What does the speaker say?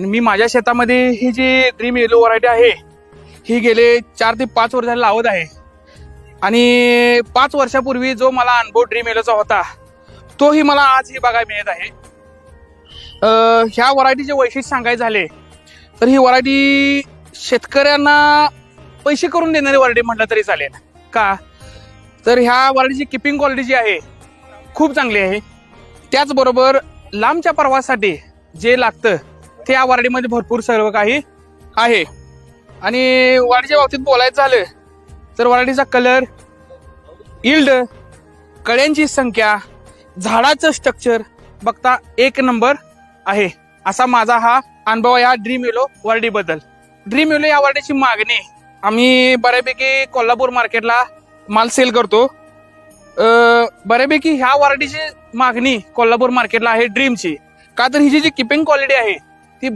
मी माझ्या शेतामध्ये ही जी dream yellow variety आहे ही गेले 4 ते 5 वर्ष झाले लावत आहे आणि 5 वर्षापूर्वी जो मला अनुभव ड्रीम येलोचा होता तोही मला आज ही बघायला मिळत आहे. ह्या व्हरायटीचे वैशिष्ट्य सांगायचे झाले तर ही व्हरायटी शेतकऱ्यांना पैसे करून देणारी व्हरायटी म्हटलं तरी चालेल. का तर ह्या व्हरायटीची किपिंग क्वालिटी जी आहे खूप चांगली आहे. त्याचबरोबर लांबच्या प्रवासासाठी जे लागतं ते या व्हरायटीमध्ये भरपूर सर्व काही आहे. आणि व्हरायटीच्या बाबतीत बोलायचं झालं तर व्हरायटीचा कलर, यील्ड, कळ्यांची संख्या, झाडाचं स्ट्रक्चर बघता एक नंबर आहे. असा माझा हा अनुभव या ड्रीम येलो व्हरायटीबद्दल. ड्रीम येलो या व्हरायटीची मागणी आम्ही बऱ्यापैकी कोल्हापूर मार्केटला माल सेल करतो. बऱ्यापैकी ह्या व्हरायटीची मागणी कोल्हापूर मार्केटला आहे ड्रीमची. का तर ही जी किपिंग क्वालिटी आहे ती